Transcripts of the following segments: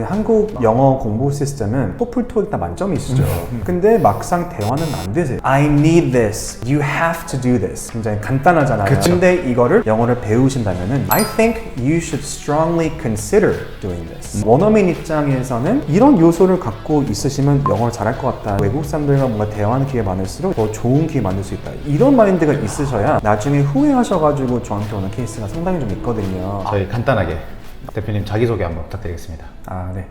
한국 영어 공부 시스템은 토플 토익 다 만점이시죠. 근데 막상 대화는 안 되세요. I need this. You have to do this. 굉장히 간단하잖아요. 그쵸. 근데 이거를 영어를 배우신다면은 I think you should strongly consider doing this. 원어민 입장에서는 이런 요소를 갖고 있으시면 영어를 잘할 것 같다. 외국 사람들과 뭔가 대화하는 기회가 많을수록 더 좋은 기회 만들 수 있다. 이런 마인드가 있으셔야 나중에 후회하셔가지고 저한테 오는 케이스가 상당히 좀 있거든요. 저희 간단하게 대표님 자기소개 한번 부탁드리겠습니다. 네.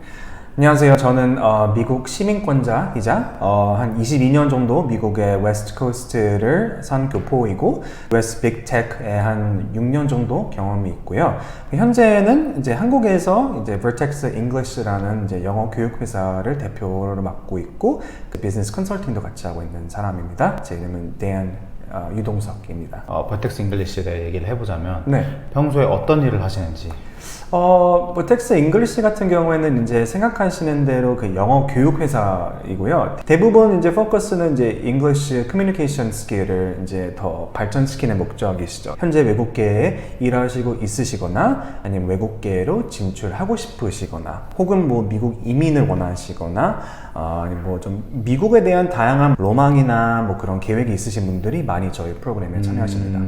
안녕하세요. 저는 미국 시민권자이자 한 22년 정도 미국의 웨스트 코스트를 산 교포이고 웨스트 빅테크에 한 6년 정도 경험이 있고요. 현재는 이제 한국에서 이제 Vertex English라는 이제 영어 교육 회사를 대표를 맡고 있고 그 비즈니스 컨설팅도 같이 하고 있는 사람입니다. 제 이름은 Dan 유동석입니다. 버텍스 잉글리시에 대해 얘기를 해보자면 네. 평소에 어떤 일을 하시는지. 버텍스 잉글리시 같은 경우에는 이제 생각하시는 대로 그 영어 교육 회사이고요. 대부분 이제 포커스는 이제 English Communication 스킬을 이제 더 발전시키는 목적이시죠. 현재 외국계에 일하시고 있으시거나 아니면 외국계로 진출하고 싶으시거나 혹은 뭐 미국 이민을 원하시거나 아니면 뭐 좀 미국에 대한 다양한 로망이나 뭐 그런 계획이 있으신 분들이 많이 저희 프로그램에 참여하십니다.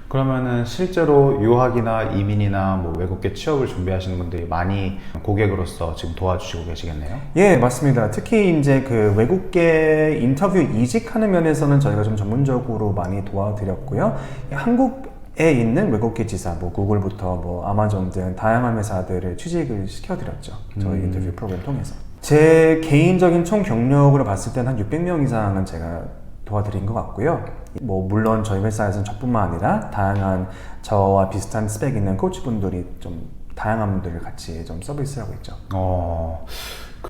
그러면은 실제로 유학이나 이민이나 뭐 외국계 취업을 준비하시는 분들이 많이 고객으로서 지금 도와주시고 계시겠네요? 예, 맞습니다. 특히 이제 그 외국계 인터뷰 이직하는 면에서는 저희가 좀 전문적으로 많이 도와드렸고요. 한국에 있는 외국계 지사, 뭐 구글부터 뭐 아마존 등 다양한 회사들을 취직을 시켜드렸죠. 저희 인터뷰 프로그램 통해서. 제 개인적인 총 경력으로 봤을 때는 한 600명 이상은 제가 도와드린 것 같고요. 뭐 물론 저희 회사에서는 저뿐만 아니라 다양한 저와 비슷한 스펙 있는 코치분들이 좀 다양한 분들을 같이 좀 서비스하고 있죠.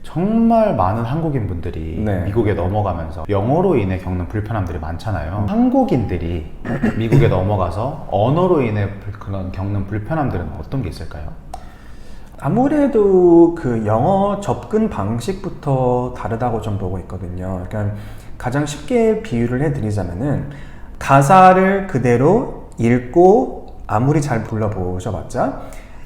정말 많은 한국인 분들이 네. 미국에 넘어가면서 영어로 인해 겪는 불편함들이 많잖아요. 한국인들이 미국에 넘어가서 언어로 인해 그런 겪는 불편함들은 어떤 게 있을까요? 아무래도 그 영어 접근 방식부터 다르다고 좀 보고 있거든요. 그러니까 가장 쉽게 비유를 해드리자면은 가사를 그대로 읽고 아무리 잘 불러보셔봤자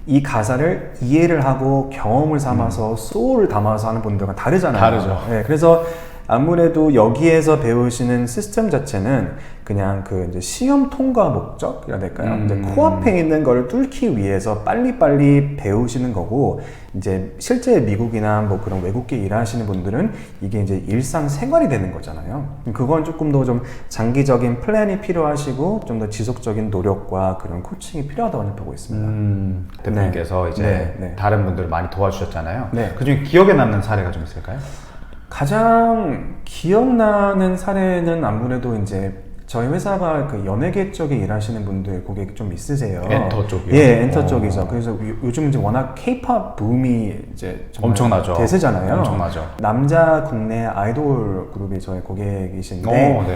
이 가사를 이해를 하고 경험을 삼아서 소울을 담아서 하는 분들과 다르잖아요. 다르죠. 네, 그래서 아무래도 여기에서 배우시는 시스템 자체는 그냥 그 이제 시험 통과 목적이라 될까요? 이제 코앞에 있는 걸 뚫기 위해서 빨리빨리 배우시는 거고, 이제 실제 미국이나 뭐 그런 외국계 일하시는 분들은 이게 이제 일상 생활이 되는 거잖아요. 그건 조금 더 좀 장기적인 플랜이 필요하시고 좀 더 지속적인 노력과 그런 코칭이 필요하다고 보고 있습니다. 대표님께서 이제 네. 다른 분들 많이 도와주셨잖아요. 네. 그중에 기억에 남는 사례가 좀 있을까요? 가장 기억나는 사례는 아무래도 이제 저희 회사가 그 연예계 쪽에 일하시는 분들 고객이 좀 있으세요. 엔터 쪽이요? 예, 엔터 쪽이죠. 그래서 요즘 이제 워낙 K-pop 붐이 이제 정말 엄청나죠. 대세잖아요. 엄청나죠. 남자 국내 아이돌 그룹이 저희 고객이신데 네.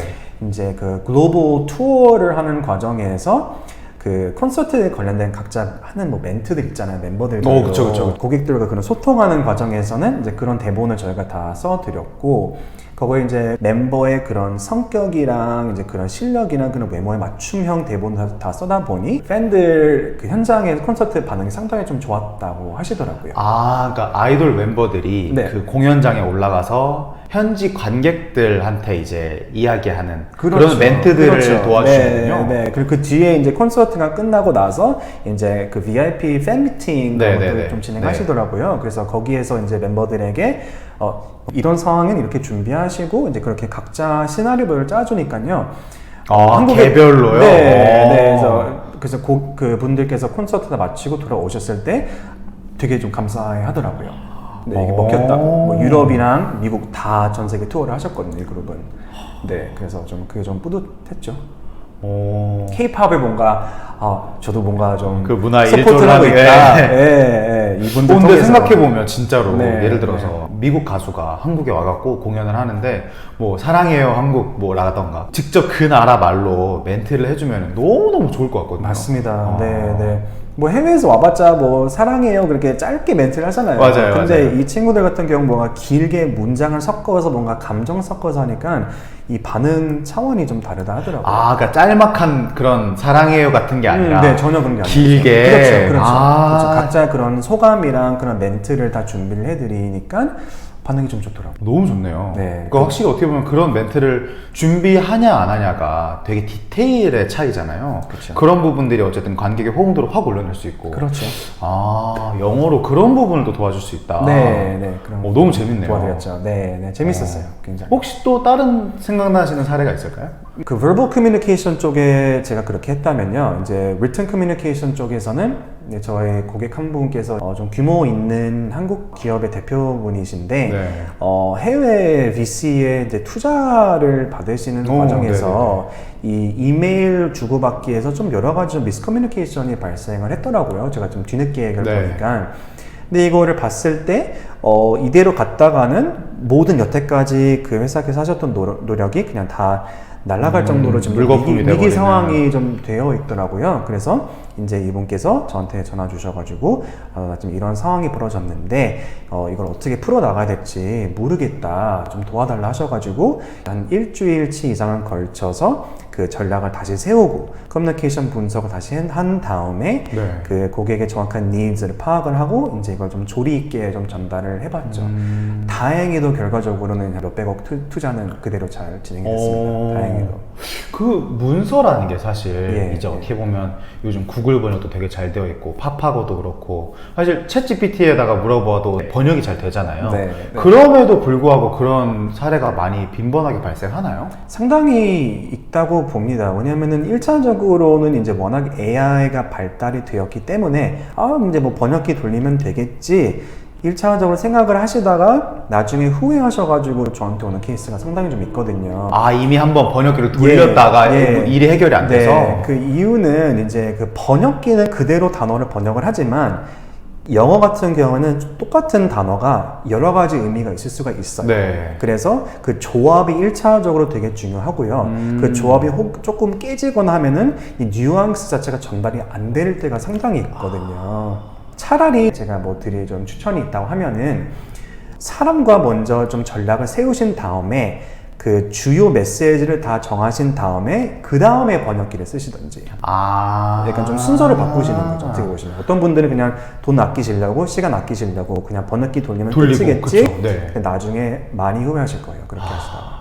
이제 그 글로벌 투어를 하는 과정에서 그 콘서트에 관련된 각자 하는 뭐 멘트들 있잖아요. 멤버들과 그쵸. 고객들과 그런 소통하는 과정에서는 이제 그런 대본을 저희가 다 써드렸고 거기에 이제 멤버의 그런 성격이랑 이제 그런 실력이랑 그런 외모에 맞춤형 대본을 다 써다 보니 팬들 그 현장의 콘서트 반응이 상당히 좀 좋았다고 하시더라고요. 그러니까 아이돌 멤버들이 네. 그 공연장에 올라가서 현지 관객들한테 이제 이야기하는 그런 그렇죠. 멘트들을 도와주시는군요. 네. 그리고 그 뒤에 이제 콘서트가 끝나고 나서 이제 그 VIP 팬 미팅 네, 같은 네, 것도 네. 좀 진행하시더라고요. 그래서 거기에서 이제 멤버들에게 이런 상황은 이렇게 준비하시고 이제 그렇게 각자 시나리오를 짜주니까요. 개별로요? 네. 그래서 그 분들께서 콘서트 다 마치고 돌아오셨을 때 되게 좀 감사해 하더라고요. 네, 이게 먹혔다. 뭐 유럽이랑 미국 다 전 세계 투어를 하셨거든요, 이 그룹은. 네, 그래서 좀 그게 좀 뿌듯했죠. K-팝을 뭔가 저도 뭔가 좀 그 문화의 서포트를 일조를 하고 하는 있다. 예, 이분들 근데 통해서. 생각해보면 진짜로 네, 예를 들어서 미국 가수가 한국에 와갖고 공연을 하는데 뭐 사랑해요 한국 뭐 라던가 직접 그 나라 말로 멘트를 해주면 너무너무 좋을 것 같거든요. 맞습니다. 네. 뭐 해외에서 와봤자 뭐 사랑해요 그렇게 짧게 멘트를 하잖아요. 맞아요, 근데 맞아요. 이 친구들 같은 경우 뭔가 길게 문장을 섞어서 뭔가 감정 섞어서 하니까 이 반응 차원이 좀 다르다 하더라고요. 아, 그러니까 짤막한 그런 사랑해요 같은 게 아니라 네, 전혀 그런 게 아니에요. 길게. 그렇죠, 그렇죠. 아. 그렇죠. 각자 그런 소감이랑 그런 멘트를 다 준비를 해드리니까 반응이 좀 좋더라고요. 너무 좋네요. 네. 그러니까 확실히 어떻게 보면 그런 멘트를 준비하냐 안 하냐가 되게 디테일의 차이잖아요. 그렇죠. 그런 부분들이 어쨌든 관객의 호응도를 확 올려낼 수 있고. 그렇죠. 아, 영어로 그런 부분을 또 도와줄 수 있다. 네, 네. 그런 너무 재밌네요. 도와드렸죠. 네, 네. 재밌었어요. 굉장히. 혹시 또 다른 생각나시는 사례가 있을까요? 그 verbal communication 쪽에 제가 그렇게 했다면요. 이제 written communication 쪽에서는 이제 저희 고객 한 분께서 좀 규모 있는 한국 기업의 대표분이신데 네. 해외 VC에 이제 투자를 받으시는 오, 과정에서 이 이메일 주고받기에서 좀 여러 가지 좀 미스커뮤니케이션이 발생을 했더라고요. 제가 좀 뒤늦게 얘기를 네. 보니까. 근데 이거를 봤을 때 이대로 갔다가는 모든 여태까지 그 회사에서 하셨던 노력이 그냥 다 날아갈 정도로 좀 물거품이 위기 돼버리는. 상황이 좀 되어 있더라고요. 그래서 이제 이분께서 저한테 전화 주셔가지고 나 지금 이런 상황이 벌어졌는데 이걸 어떻게 풀어 나가야 될지 모르겠다, 좀 도와달라 하셔가지고 한 일주일치 이상을 걸쳐서 그 전략을 다시 세우고 커뮤니케이션 분석을 다시 한 다음에 네. 그 고객의 정확한 니즈를 파악을 하고 이제 이걸 좀 조리 있게 좀 전달을 해봤죠. 다행히도 결과적으로는 몇백억 투자는 그대로 잘 진행이 됐습니다. 다행히도. 그 문서라는 게 사실 예, 이제 예. 어떻게 보면 요즘 구글 번역도 되게 잘 되어 있고 파파고도 그렇고 사실 챗 GPT에다가 물어봐도 번역이 잘 되잖아요. 네, 네. 그럼에도 불구하고 그런 사례가 많이 빈번하게 발생하나요? 상당히 있다고 봅니다. 왜냐면은 1차적으로는 이제 워낙 AI가 발달이 되었기 때문에 이제 뭐 번역기 돌리면 되겠지 1차적으로 생각을 하시다가 나중에 후회하셔가지고 저한테 오는 케이스가 상당히 좀 있거든요. 아, 이미 한번 번역기를 돌렸다가 예. 일이 해결이 안 돼서. 네, 그 이유는 이제 그 번역기는 그대로 단어를 번역을 하지만 영어 같은 경우는 똑같은 단어가 여러 가지 의미가 있을 수가 있어요. 네. 그래서 그 조합이 1차적으로 되게 중요하고요. 그 조합이 조금 깨지거나 하면은 이 뉘앙스 자체가 전달이 안 될 때가 상당히 있거든요. 차라리 제가 뭐 드릴 좀 추천이 있다고 하면은 사람과 먼저 좀 전략을 세우신 다음에 그 주요 메시지를 다 정하신 다음에 그 다음에 번역기를 쓰시던지 약간 좀 순서를 바꾸시는 거죠. 어떻게 보시면 어떤 분들은 그냥 돈 아끼시려고 시간 아끼시려고 그냥 번역기 돌리면 끝이겠지. 그쵸, 네. 근데 나중에 많이 후회하실 거예요. 그렇게 하시다가.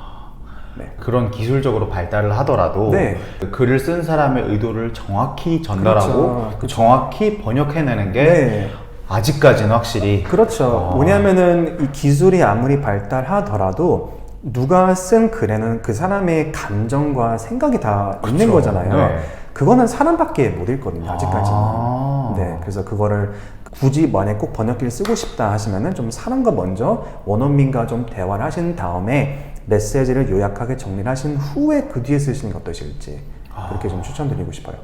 네. 그런 기술적으로 발달을 하더라도 네. 그 글을 쓴 사람의 의도를 정확히 전달하고 그렇죠. 정확히 번역해내는 게 네. 아직까지는 확실히 그렇죠. 왜냐하면은 이 기술이 아무리 발달하더라도 누가 쓴 글에는 그 사람의 감정과 생각이 다 있는 그쵸. 거잖아요. 네. 그거는 사람밖에 못 읽거든요. 아직까지는. 아. 네, 그래서 그거를 굳이 만약 꼭 번역기를 쓰고 싶다 하시면은 좀 사람과 먼저 원어민과 좀 대화를 하신 다음에 메시지를 요약하게 정리를 하신 후에 그 뒤에 쓰시는 게 어떠실지 그렇게 좀 추천드리고 싶어요.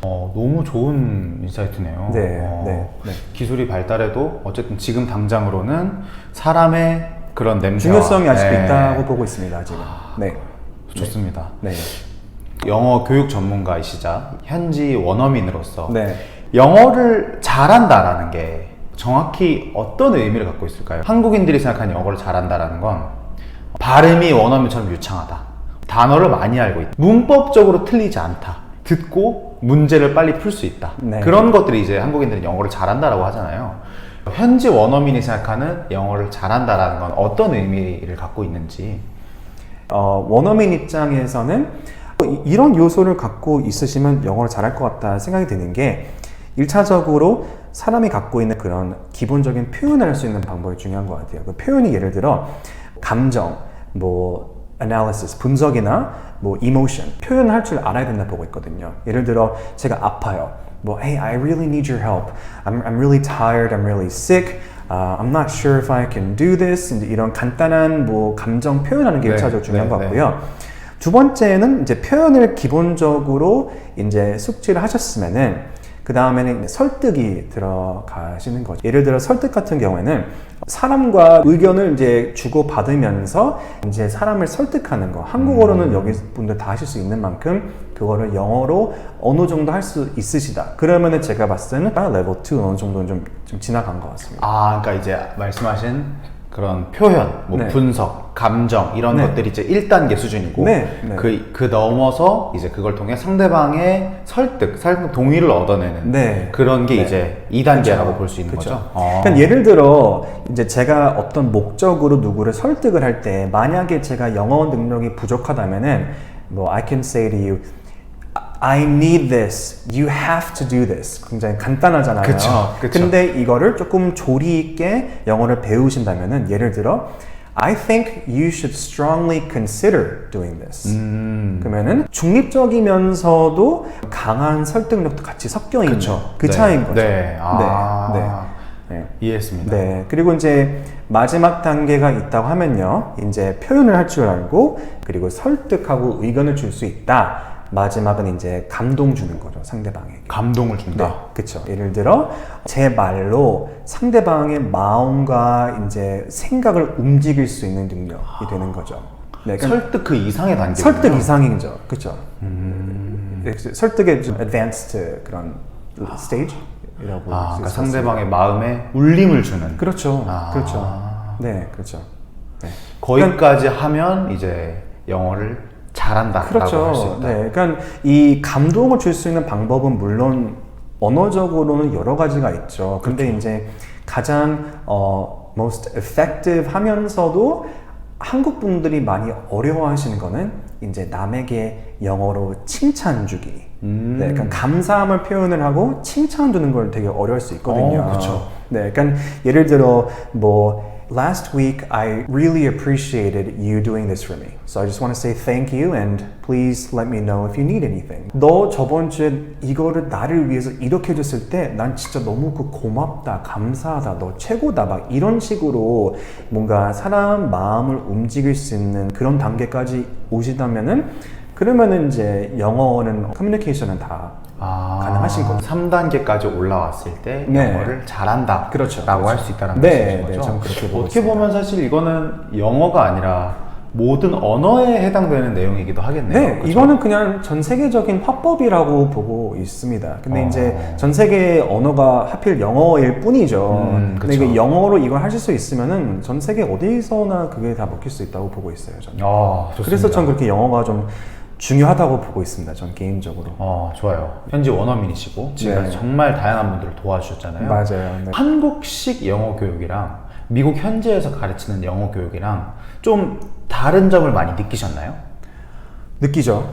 너무 좋은 인사이트네요. 네, 네, 네. 기술이 발달해도 어쨌든 지금 당장으로는 사람의 그런 냄새와 중요성이 아직도 네. 있다고 보고 있습니다, 지금. 네. 좋습니다. 네. 영어 교육 전문가이시자 현지 원어민으로서 네. 영어를 잘한다라는 게 정확히 어떤 의미를 갖고 있을까요? 한국인들이 생각하는 영어를 잘한다라는 건 발음이 원어민처럼 유창하다, 단어를 많이 알고 있다, 문법적으로 틀리지 않다, 듣고 문제를 빨리 풀 수 있다. 네. 그런 것들이 이제 한국인들은 영어를 잘한다라고 하잖아요. 현지 원어민이 생각하는 영어를 잘한다라는 건 어떤 의미를 갖고 있는지. 원어민 입장에서는 이런 요소를 갖고 있으시면 영어를 잘할 것 같다 생각이 드는 게 1차적으로 사람이 갖고 있는 그런 기본적인 표현을 할 수 있는 방법이 중요한 것 같아요. 그 표현이 예를 들어 감정, 뭐 analysis, 분석이나 뭐 emotion, 표현할 줄 알아야 된다 보고 있거든요. 예를 들어 제가 아파요. 뭐 hey, I really need your help. I'm really tired. I'm really sick. I'm not sure if I can do this. 이제 이런 간단한 뭐 감정 표현하는 게 네, 1차적으로 중요한 네, 것 같고요. 두 번째는 이제 표현을 기본적으로 이제 숙지를 하셨으면은 그 다음에는 설득이 들어가시는 거죠. 예를 들어 설득 같은 경우에는 사람과 의견을 이제 주고 받으면서 이제 사람을 설득하는 거. 한국어로는 여기 분들 다 하실 수 있는 만큼 그거를 영어로 어느 정도 할 수 있으시다. 그러면은 제가 봤을 때는 레벨 2 어느 정도는 좀 지나간 것 같습니다. 아, 그러니까 이제 말씀하신 그런 표현, 뭐 네. 분석, 감정 이런 네. 것들이 이제 1단계 수준이고 네, 네. 그 넘어서 이제 그걸 통해 상대방의 설득, 동의를 얻어내는 네. 그런 게 네. 이제 2단계라고 그쵸. 볼 수 있는 그쵸. 거죠. 그러니까 예를 들어 이제 제가 어떤 목적으로 누구를 설득을 할 때 만약에 제가 영어 능력이 부족하다면은 뭐 I can say to you I need this. You have to do this. 굉장히 간단하잖아요. 그쵸, 그쵸. 근데 이거를 조금 조리 있게 영어를 배우신다면은 예를 들어 I think you should strongly consider doing this. 그러면은 중립적이면서도 강한 설득력도 같이 섞여 있는 그 네. 차이인 거죠. 네. 아. 네. 네. 이해했습니다. 네. 그리고 이제 마지막 단계가 있다고 하면요. 이제 표현을 할 줄 알고 그리고 설득하고 의견을 줄 수 있다. 마지막은 이제 감동 주는 거죠, 상대방에게. 감동을 준다. 네, 그렇죠. 예를 들어 제 말로 상대방의 마음과 이제 생각을 움직일 수 있는 능력이 되는 거죠. 네, 그러니까 설득 그 이상의 단계. 설득 이상이죠, 그렇죠. 설득의 좀 advanced 그런 stage이라고. 그러니까 상대방의 마음에 울림을 주는. 그렇죠, 아. 그렇죠. 네, 그렇죠. 네. 거기까지 하면 이제 영어를 잘한다라고 그렇죠. 할 수 있다. 네, 그러니까 이 감동을 줄 수 있는 방법은 물론 언어적으로는 여러 가지가 있죠. 근데 이제 가장 most effective 하면서도 한국 분들이 많이 어려워하시는 거는 이제 남에게 영어로 칭찬 주기. 네, 그러니까 감사함을 표현을 하고 칭찬 주는 걸 되게 어려울 수 있거든요. 그렇죠. 네, 그러니까 예를 들어 뭐 Last week, I really appreciated you doing this for me. So I just want to say thank you and please let me know if you need anything. 너 저번 주에 이거를 나를 위해서 이렇게 해줬을 때 난 진짜 너무 고맙다, 감사하다, 너 최고다 막 이런 식으로 뭔가 사람 마음을 움직일 수 있는 그런 단계까지 오시다면은 그러면은 이제 영어는 커뮤니케이션은 다 가능하신 거죠. 3단계까지 올라왔을 때 네. 영어를 잘한다. 그렇죠, 라고 그렇죠. 할 수 있다는 네, 말씀이신 네, 거죠. 전 그렇게 보고 어떻게 있습니다. 보면 사실 이거는 영어가 아니라 모든 언어에 해당되는 내용이기도 하겠네요. 네, 그렇죠? 이거는 그냥 전 세계적인 화법이라고 보고 있습니다. 근데 이제 전 세계 언어가 하필 영어일 뿐이죠. 근데 그쵸. 이게 영어로 이걸 하실 수 있으면은 전 세계 어디서나 그게 다 먹힐 수 있다고 보고 있어요. 저는. 좋습니다. 그래서 전 그렇게 영어가 좀 중요하다고 보고 있습니다. 전 개인적으로. 좋아요. 현지 원어민이시고 지금 네. 정말 다양한 분들을 도와주셨잖아요. 맞아요. 네. 한국식 영어 교육이랑 미국 현지에서 가르치는 영어 교육이랑 좀 다른 점을 많이 느끼셨나요? 느끼죠.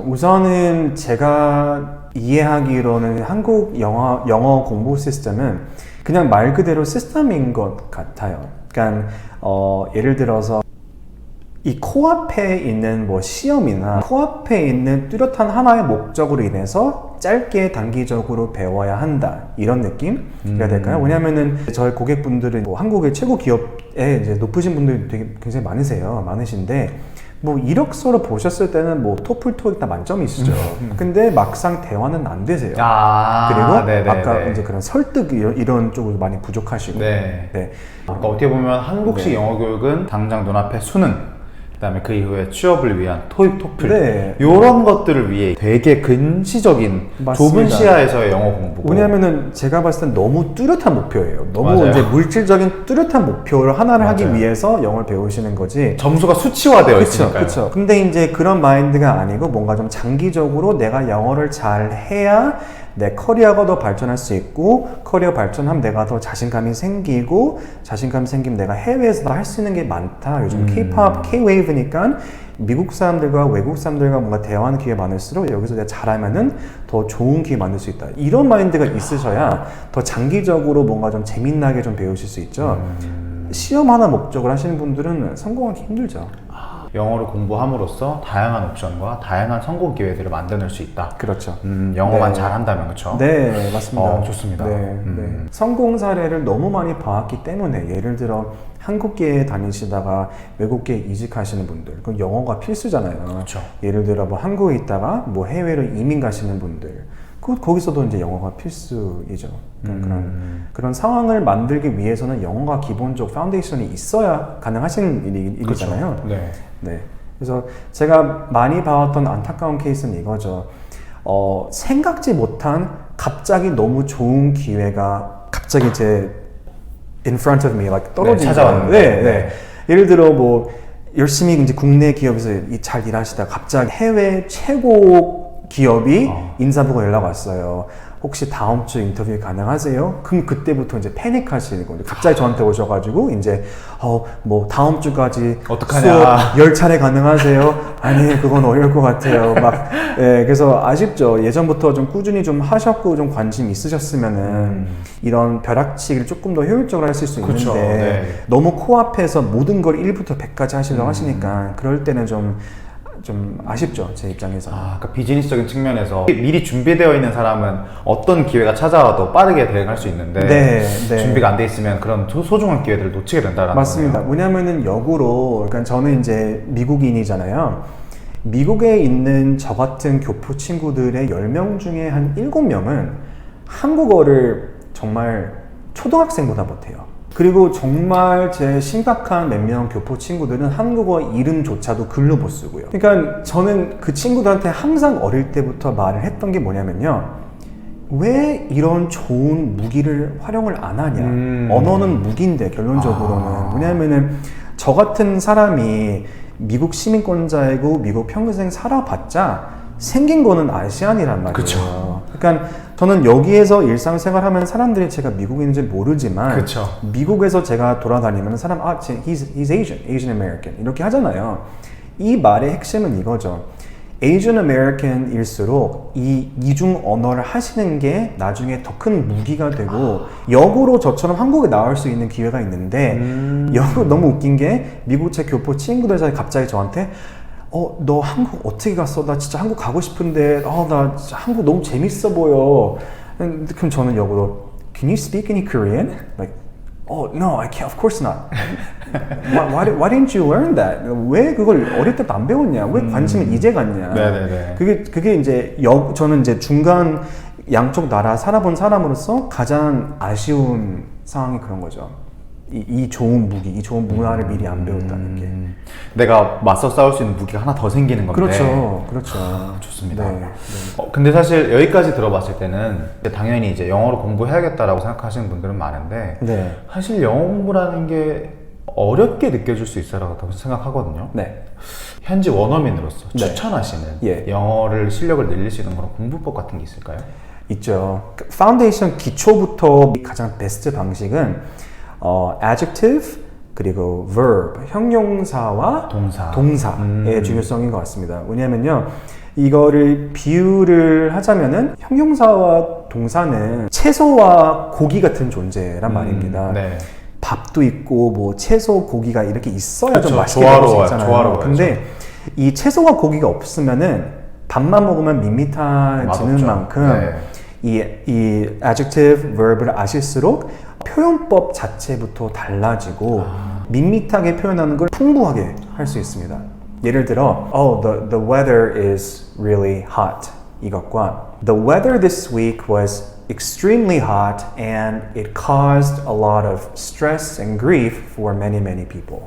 우선은 제가 이해하기로는 한국 영어 공부 시스템은 그냥 말 그대로 시스템인 것 같아요. 그러니까 예를 들어서 이 코앞에 있는 뭐 시험이나 코앞에 있는 뚜렷한 하나의 목적으로 인해서 짧게 단기적으로 배워야 한다 이런 느낌이라 될까요? 왜냐하면은 저희 고객분들은 뭐 한국의 최고 기업에 이제 높으신 분들이 되게 굉장히 많으신데 뭐 이력서를 보셨을 때는 뭐 토플 토익 다 만점이시죠. 근데 막상 대화는 안 되세요. 그리고 네네네. 아까 이제 그런 설득 이런 쪽으로 많이 부족하시고. 네. 네. 그러니까 어떻게 보면 한국식 네. 영어 교육은 당장 눈앞에 수능, 그다음에 그 이후에 취업을 위한 토익, 토플 네. 이런 것들을 위해 되게 근시적인 맞습니다. 좁은 시야에서의 영어 공부고. 왜냐하면은 제가 봤을 땐 너무 뚜렷한 목표예요. 너무 맞아요. 이제 물질적인 뚜렷한 목표를 하나를 하기 맞아요. 위해서 영어를 배우시는 거지. 점수가 수치화되어 있으니까요. 그렇죠. 근데 이제 그런 마인드가 아니고 뭔가 좀 장기적으로 내가 영어를 잘 해야 내 커리어가 더 발전할 수 있고 커리어 발전하면 내가 더 자신감이 생기고 자신감 생기면 내가 해외에서도 할 수 있는 게 많다. 요즘 K-pop, K-wave니까 미국 사람들과 외국 사람들과 뭔가 대화하는 기회가 많을수록 여기서 내가 잘하면은 더 좋은 기회 만들 수 있다. 이런 마인드가 있으셔야 더 장기적으로 뭔가 좀 재밌나게 좀 배우실 수 있죠. 시험 하나 목적을 하시는 분들은 성공하기 힘들죠. 영어를 공부함으로써 다양한 옵션과 다양한 성공 기회들을 만들어낼 수 있다. 그렇죠. 영어만 네. 잘한다면 그렇죠. 네, 맞습니다. 좋습니다. 네, 네. 성공 사례를 너무 많이 봐왔기 때문에 예를 들어 한국계에 다니시다가 외국계에 이직하시는 분들, 그럼 영어가 필수잖아요. 그렇죠. 예를 들어 뭐 한국에 있다가 뭐 해외로 이민 가시는 분들, 거기서도 이제 영어가 필수이죠. 그런 상황을 만들기 위해서는 영어가 기본적 파운데이션이 있어야 가능하신 일이잖아요. 그렇죠. 네. 네. 그래서 제가 많이 봐왔던 안타까운 케이스는 이거죠. 생각지 못한 갑자기 너무 좋은 기회가 갑자기 이제 in front of me, like 떨어진 찾아왔는데. 네, 네. 예를 들어 뭐 열심히 이제 국내 기업에서 잘 일하시다가 갑자기 해외 최고 기업이 인사보고 연락 왔어요. 혹시 다음 주 인터뷰 가능하세요? 그럼 그때부터 이제 패닉하시는 거죠. 갑자기 저한테 오셔가지고 이제 뭐 다음 주까지 어떡하냐. 수업 10차례 가능하세요? 아니 그건 어려울 것 같아요. 막 예, 그래서 아쉽죠. 예전부터 좀 꾸준히 좀 하셨고 좀 관심 있으셨으면은 이런 벼락치기를 조금 더 효율적으로 하실 수 있는데 그쵸, 네. 너무 코앞에서 모든 걸 1부터 100까지 하시려고 하시니까 그럴 때는 좀 아쉽죠, 제 입장에서. 그러니까 비즈니스적인 측면에서 미리 준비되어 있는 사람은 어떤 기회가 찾아와도 빠르게 대응할 수 있는데 네. 준비가 안 돼 있으면 그런 소중한 기회들을 놓치게 된다라는 맞습니다. 거네요. 왜냐면은 역으로, 그러니까 저는 이제 미국인이잖아요. 미국에 있는 저 같은 교포 친구들의 10명 중에 한 7명은 한국어를 정말 초등학생보다 못해요. 그리고 정말 제 심각한 몇 명 교포 친구들은 한국어 이름조차도 글로 못 쓰고요. 그러니까 저는 그 친구들한테 항상 어릴 때부터 말을 했던 게 뭐냐면요. 왜 이런 좋은 무기를 활용을 안 하냐. 언어는 무기인데 결론적으로는. 왜냐면은 저 같은 사람이 미국 시민권자이고 미국 평생 살아봤자 생긴 거는 아시안이란 말이에요. 그쵸. 그러니까 저는 여기에서 일상생활하면 사람들이 제가 미국인인지 모르지만 그쵸. 미국에서 제가 돌아다니면 사람 he's Asian American 이렇게 하잖아요. 이 말의 핵심은 이거죠. Asian American일수록 이 이중 언어를 하시는 게 나중에 더 큰 무기가 되고 역으로 저처럼 한국에 나올 수 있는 기회가 있는데 역으로 너무 웃긴 게 미국 제 교포 친구들 사이 갑자기 저한테 너 한국 어떻게 갔어? 나 진짜 한국 가고 싶은데 나 진짜 한국 너무 재밌어 보여. 그럼 저는 역으로 Can you speak any Korean? Like, no, I can't. Of course not. why didn't you learn that? 왜 그걸 어릴 때도 안 배웠냐? 왜 관심을 이제 갖냐? 네네네. 그게 이제 저는 이제 중간 양쪽 나라 살아본 사람으로서 가장 아쉬운 상황이 그런 거죠. 이 좋은 무기, 이 좋은 문화를 미리 안 배웠다는 게. 내가 맞서 싸울 수 있는 무기가 하나 더 생기는 건데. 그렇죠. 좋습니다. 네. 근데 사실 여기까지 들어봤을 때는 당연히 이제 영어로 공부해야겠다라고 생각하시는 분들은 많은데 네. 사실 영어 공부라는 게 어렵게 느껴질 수 있어라고 생각하거든요. 네. 현지 원어민으로서 네. 추천하시는 예. 영어를 실력을 늘릴 수 있는 그런 공부법 같은 게 있을까요? 있죠. 파운데이션 기초부터 가장 베스트 방식은 adjective 그리고 verb 형용사와 동사의 중요성인 것 같습니다. 왜냐면요 이거를 비유를 하자면은 형용사와 동사는 채소와 고기 같은 존재란 말입니다. 네. 밥도 있고 뭐 채소 고기가 이렇게 있어야 그쵸, 좀 맛있게 먹을 수 조화로워요. 있잖아요. 조화로워요. 근데 이 채소와 고기가 없으면은 밥만 먹으면 밋밋해지는 맛없죠. 만큼 네. 이 adjective, verb를 아실수록 표현법 자체부터 달라지고 밋밋하게 표현하는 걸 풍부하게 할 수 있습니다. 예를 들어, the weather is really hot 이것과 the weather this week was extremely hot and it caused a lot of stress and grief for many people.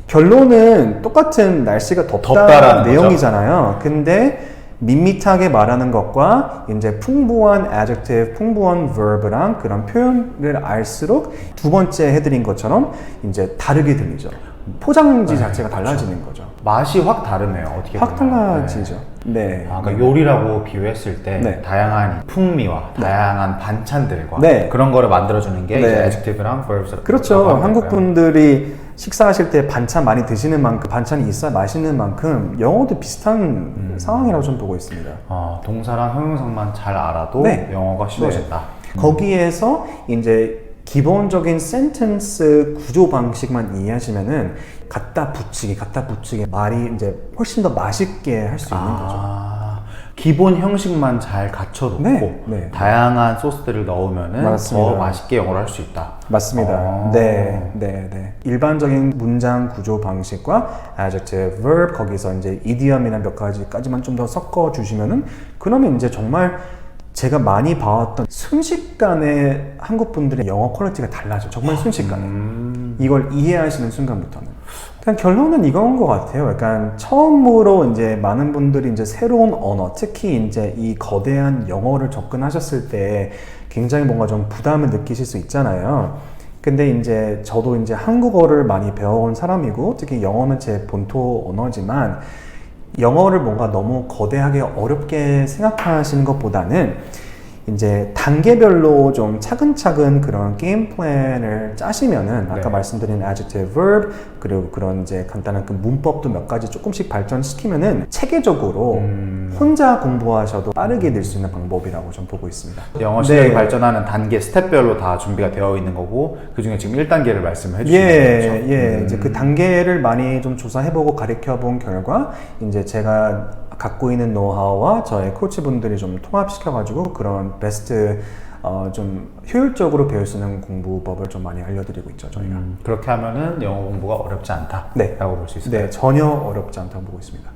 결론은 똑같은 날씨가 덥다라는 내용이잖아요. 근데 밋밋하게 말하는 것과 이제 풍부한 adjective, 풍부한 verb랑 그런 표현을 알수록 두 번째 해드린 것처럼 이제 다르게 들리죠. 포장지 자체가 달라지는 거죠. 맛이 확 다르네요. 어떻게 확 보면. 달라지죠. 네. 그러니까 요리라고 비유했을 때 네. 다양한 풍미와 다양한 반찬들과 네. 그런 거를 만들어주는 게 네. 이제 adjective랑 verbs. 그렇죠. 한국 분들이 식사하실 때 반찬 많이 드시는 만큼 반찬이 있어야 맛있는 만큼 영어도 비슷한 상황이라고 좀 보고 있습니다. 동사랑 형용사만 잘 알아도 네. 영어가 쉬워진다. 거기에서 이제 기본적인 센텐스 구조 방식만 이해하시면은 갖다 붙이기 말이 이제 훨씬 더 맛있게 할 수 있는 거죠. 기본 형식만 잘 갖춰놓고 네. 다양한 소스들을 넣으면은 맞습니다. 더 맛있게 영어를 할 수 있다. 맞습니다. 네. 일반적인 문장 구조 방식과 adjective, verb 거기서 이제 idiom이나 몇 가지까지만 좀 더 섞어 주시면은 그러면 이제 정말 제가 많이 봐왔던 순식간에 한국 분들의 영어 퀄리티가 달라져. 정말 순식간에. 이걸 이해하시는 순간부터는. 그냥 결론은 이건 것 같아요. 약간 처음으로 이제 많은 분들이 이제 새로운 언어, 특히 이제 이 거대한 영어를 접근하셨을 때 굉장히 뭔가 좀 부담을 느끼실 수 있잖아요. 근데 이제 저도 이제 한국어를 많이 배워온 사람이고, 특히 영어는 제 본토 언어지만, 영어를 뭔가 너무 거대하게 어렵게 생각하시는 것보다는 이제 단계별로 좀 차근차근 그런 게임 플랜을 짜시면은 아까 네. 말씀드린 adjective, verb 그리고 그런 이제 간단한 그 문법도 몇 가지 조금씩 발전시키면은 체계적으로 혼자 공부하셔도 빠르게 늘 수 있는 방법이라고 좀 보고 있습니다. 영어 실력이 네. 발전하는 단계, 스텝별로 다 준비가 되어 있는 거고 그 중에 지금 1단계를 말씀해 주시는 거죠. 이제 그 단계를 많이 좀 조사해보고 가르쳐본 결과 이제 제가 갖고 있는 노하우와 저의 코치분들이 좀 통합시켜가지고 그런 베스트 좀 효율적으로 배울 수 있는 공부법을 좀 많이 알려드리고 있죠, 저희가. 그렇게 하면은 영어 공부가 어렵지 않다라고 네. 볼 수 있을까요? 네, 전혀 어렵지 않다고 보고 있습니다.